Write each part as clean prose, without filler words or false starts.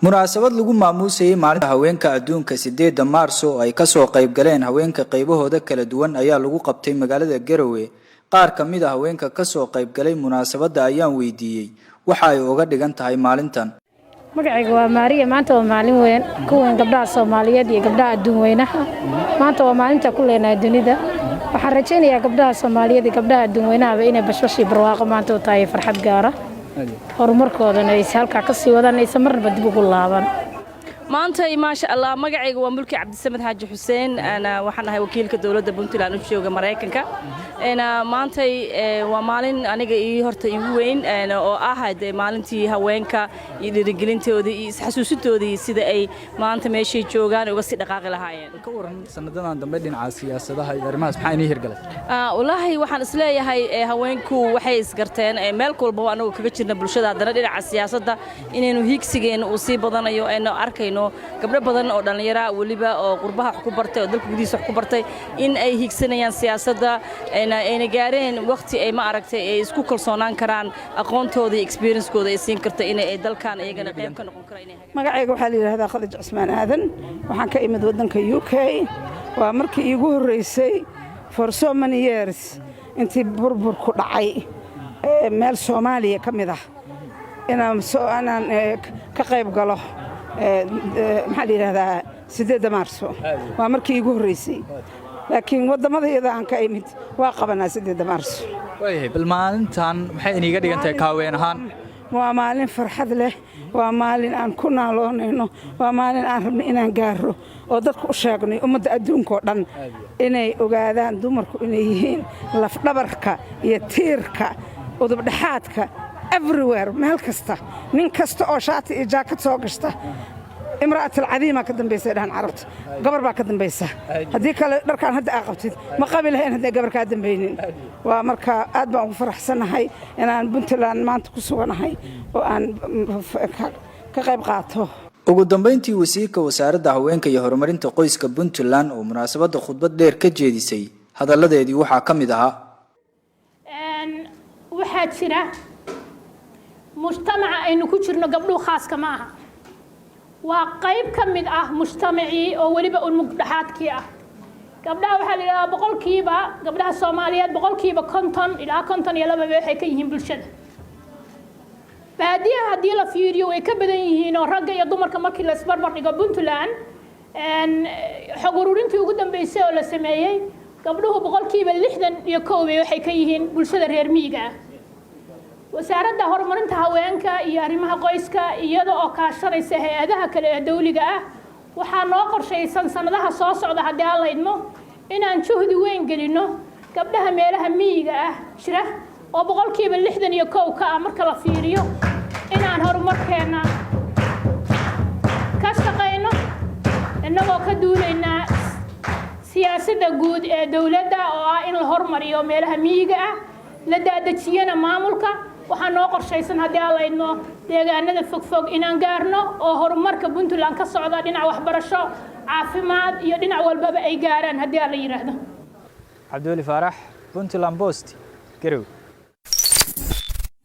munaasabad lagu maamuusay maalinta haweenka adduunka 8 Maarso ay ka soo qayb galeen haweenka qaybahooda kala duwan ayaa lagu qabtay magaalada Garowe. qaar ka mid ah haweenka ka soo qayb galay munaasabada ayaan weydiiyay waxa ay uga dhigan tahay maalintan. magacayga waa Maariya, maanta waa maalin weyn kuwan gabdhaha Soomaaliyeed iyo gabdhaha adduun weynaha. maanta waa maalinta ku leenahay dunida. waxaan rajaynayaa gabdhaha Soomaaliyeed iyo gabdhaha adduun weynaha inay bashbashi barwaaqo maanta u tahay farxad gaar ah. horumarkoodana ay halka ka sii wadaan ay marba dib ugu laaban. maanta ma sha Allah magacayga waa Mulki Cabdisamed Xaaji Xuseen, ana waxaan ahay wakiilka dawladda Puntland u jooga Mareykanka. maanta waa maalin aniga ii horta igu weyn oo ah maalintii haweenka iyo dhiirigelintooda iyo isxasuusintooda sida ay maanta meeshay joogaan uga sii dhaqaaqi lahaayeen. ka waran sanadan dambe dhinaca siyaasadaha iyo arrimahaas maxay inii hirgalay? wallaahi waxaan isleeyahay haweenku waxay isgarteen meel walba anagu kaga jirna bulshada hadana dhinaca siyaasadda inaynu higsigeena u sii badanayo aynu arkayno gabdho badan oo dhalinyaro waliba oo qurbaha wax ku bartay oo dalka gudihiisa wax ku bartay in ay higsanayaan siyaasadda ayna gaareen waqti ay ma aragtay ay isku kalsoonaan karaan aqoontooda iyo experience-kooda ay siin karto in ay dalkan iyagana qayb ka noqon karaan inay magacayga waxa la yiraahdaa Khadij Cismaan Aadan, waxaan ka imid wadanka UK. waa markii iigu horeysay for so many years intii burbur ku dhacay meel Soomaaliya kamid ah inaan ka qayb galo maxaa la yiraahdaa 8 Maarso. waa markii iigu horeysay laakiin wadamadeeda aan ka imid waa qabanaa 8 Maarso. way bal maalintan maxay iniga dhigantahay kaaween ahaan? waa maalin farxad leh, waa maalin aan ku naaloonayno, waa maalin aan rabno inaan gaaro oo dadku u sheegno ummadda adduunka oo dhan inay ogaadaan dumarku inay yihiin laf dhabarka iyo tiirka udub dhaxaadka everywhere, meel kasta nin kasta oo shaati iyo jaakad soo gashta امرأة العظيمة كدن بيسيران عرفت قبر با كدن بيسا هذيك دharkaan hadda aa qabtid ma qabilahayn hadda gabar ka dambeeynin. waa marka aad baan ugu faraxsanahay inaan Puntland maanta ku suganahay oo aan ka qayb qaato. ugu dambeyntii wasiirka wasaaradda haweenka iyo horumarinta qoyska Puntland oo munaasabada khudbad dheer ka jeedisay hadaladeedii waxa kamid ahaa waxaa jira mujtamaca aynu ku jirno gabdho khaaska ma aha, waa qayb ka mid ah mujtamacii oo waliba mugdhaxaadkii ah. gabdhaha waxaa la yiraahdaa boqolkiiba gabdhaha Soomaaliyeed boqolkiiba 50 ilaa 52 waxay ka yihiin bulshada. baadiyaha haddii la fiiriyo way ka badan yihiin oo ragga iyo dumarka markii la isbarbar dhigo Puntland xog ururintii ugu dambeysay oo la sameeyay gabdhuhu boqolkiiba 61 waxay ka yihiin bulshada reer miyiga ah. wasaaradda horumarinta haweenka iyo arrimaha qoyska iyada oo kaashanaysa hay'adaha kale ee dawliga ah waxaa noo qorshaysan sanadaha soo socda haddii aan la idmo inaan juhdi weyn gelino gabdhaha meelaha miyiga ah jira oo boqolkiiba 61 ka ah marka la fiiriyo inaan horumarkeena ka shaqeyno innagoo ka duulaynaa siyaasadda guud ee dawladda oo ah in la horumariyo meelaha miyiga ah la daadajiyana maamulka. waxaa noo qorshaysan haddii aan la idmo deegaanada fogfog inaan gaarno oo horumarka Puntland ka socda dhinaca waxbarasho, caafimaad iyo dhinac walbaba ay gaaraan haddii aan la yiraahdo. Cabduuli Faarax, Puntland Post, Garowe.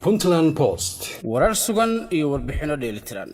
Puntland Post, warar sugan iyo warbixino dheelitiran.